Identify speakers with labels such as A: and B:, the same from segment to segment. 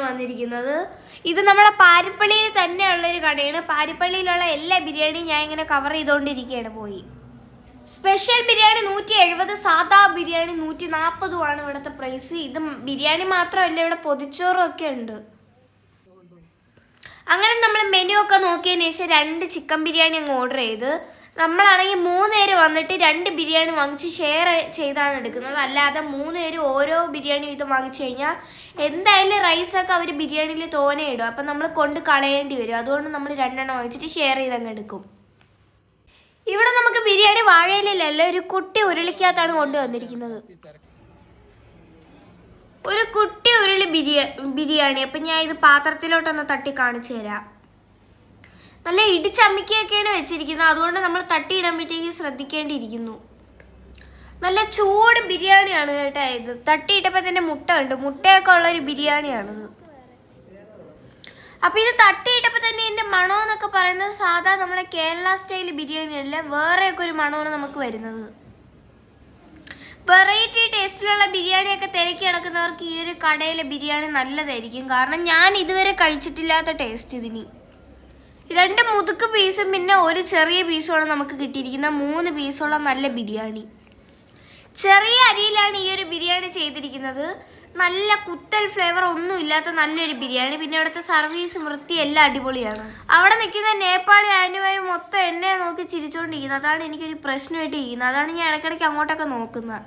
A: വന്നിരിക്കുന്നത്. ഇത് നമ്മുടെ പാരിപ്പള്ളിയിൽ തന്നെയുള്ളൊരു കടയാണ്. പാരിപ്പള്ളിയിലുള്ള എല്ലാ ബിരിയാണിയും ഞാൻ ഇങ്ങനെ കവർ ചെയ്തുകൊണ്ടിരിക്കുകയാണ് പോയി. സ്പെഷ്യൽ ബിരിയാണി 170, സാധാ ബിരിയാണി 140 ഇവിടുത്തെ പ്രൈസ്. ഇത് ബിരിയാണി മാത്രമല്ല, ഇവിടെ പൊതിച്ചോറും ഒക്കെ ഉണ്ട്. അങ്ങനെ നമ്മൾ മെനു ഒക്കെ നോക്കിയതിന് ശേഷം 2 ചിക്കൻ ബിരിയാണി അങ്ങ് ഓർഡർ ചെയ്ത്, നമ്മളാണെങ്കിൽ 3 പേര് വന്നിട്ട് 2 ബിരിയാണി വാങ്ങിച്ച് ഷെയർ ചെയ്താണ് എടുക്കുന്നത്. അല്ലാതെ 3 പേര് ഓരോ ബിരിയാണി വീതം വാങ്ങിച്ചു കഴിഞ്ഞാൽ എന്തായാലും റൈസൊക്കെ അവർ ബിരിയാണിയിൽ തോനെ ഇടും. അപ്പം നമ്മൾ കൊണ്ട് കളയേണ്ടി വരും. അതുകൊണ്ട് നമ്മൾ 2 എണ്ണം വാങ്ങിച്ചിട്ട് ഷെയർ ചെയ്തങ്ങ് എടുക്കും. ഇവിടെ നമുക്ക് ബിരിയാണി വാഴയിലല്ല, ഒരു കുട്ടി ഉരുളിക്കകത്താണ് കൊണ്ടുവന്നിരിക്കുന്നത്. ഒരു കുട്ടി ഉരുളി ബിരിയാണി. അപ്പം ഞാൻ ഇത് പാത്രത്തിലോട്ടൊന്ന് തട്ടി കാണിച്ചു തരാം. നല്ല ഇടിച്ചമ്മിക്കൊക്കെയാണ് വെച്ചിരിക്കുന്നത്. അതുകൊണ്ട് നമ്മൾ തട്ടിയിടുമ്പോഴത്തേക്ക് ശ്രദ്ധിക്കേണ്ടിയിരിക്കുന്നു. നല്ല ചൂട് ബിരിയാണിയാണ് കേട്ടോ ഇത്. തട്ടിയിട്ടപ്പോൾ തന്നെ മുട്ട ഉണ്ട്. മുട്ടയൊക്കെ ഉള്ളൊരു ബിരിയാണിയാണിത്. അപ്പം ഇത് തട്ടിയിട്ടപ്പോൾ തന്നെ ഇതിൻ്റെ മണമെന്നൊക്കെ പറയുന്നത് സാധാ നമ്മുടെ കേരള സ്റ്റൈൽ ബിരിയാണിയല്ല, വേറെയൊക്കെ ഒരു മണമാണ് നമുക്ക് വരുന്നത്. വെറൈറ്റി ടേസ്റ്റിലുള്ള ബിരിയാണിയൊക്കെ തിരക്കി കിടക്കുന്നവർക്ക് ഈ ഒരു കടയിലെ ബിരിയാണി നല്ലതായിരിക്കും. കാരണം ഞാൻ ഇതുവരെ കഴിച്ചിട്ടില്ലാത്ത ടേസ്റ്റ് ഇതിന്. 2 മുതുക്ക് പീസും പിന്നെ ഒരു ചെറിയ പീസുമാണ് നമുക്ക് കിട്ടിയിരിക്കുന്ന 3 പീസുള്ള നല്ല ബിരിയാണി. ചെറിയ അരിയിലാണ് ഈ ഒരു ബിരിയാണി ചെയ്തിരിക്കുന്നത്. നല്ല കുത്തൽ ഫ്ലേവർ ഒന്നും ഇല്ലാത്ത നല്ലൊരു ബിരിയാണി. പിന്നെ ഇവിടുത്തെ സർവീസ് വൃത്തി എല്ലാം അടിപൊളിയാണ്. അവിടെ നിൽക്കുന്ന നേപ്പാളി ആൻറ്റിമാർ മൊത്തം എന്നെ നോക്കി ചിരിച്ചുകൊണ്ടിരിക്കുന്നത്. അതാണ് എനിക്കൊരു പ്രശ്നമായിട്ട് ഇരിക്കുന്നത്. അതാണ് ഞാൻ ഇടയ്ക്കിടയ്ക്ക് അങ്ങോട്ടൊക്കെ നോക്കുന്നത്.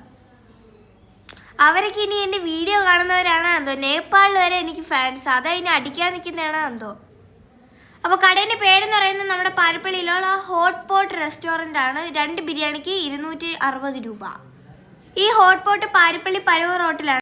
A: അവരൊക്കെ ഇനി എൻ്റെ വീഡിയോ കാണുന്നവരാണോ എന്തോ. നേപ്പാളിൽ വരെ എനിക്ക് ഫാൻസ്. അതാ ഇനി അടിക്കാൻ നിൽക്കുന്നതാണോ എന്തോ. അപ്പോൾ കടേൻ്റെ പേരെന്ന് പറയുന്നത് നമ്മുടെ പാരിപ്പള്ളിയിലുള്ള ഹോട്ട് പോട്ട് റെസ്റ്റോറൻ്റ് ആണ്. 2 ബിരിയാണിക്ക് 260 രൂപ. ഈ ഹോട്ട് പോട്ട് പാരിപ്പള്ളി പരവൂർ റോട്ടിലാണ്.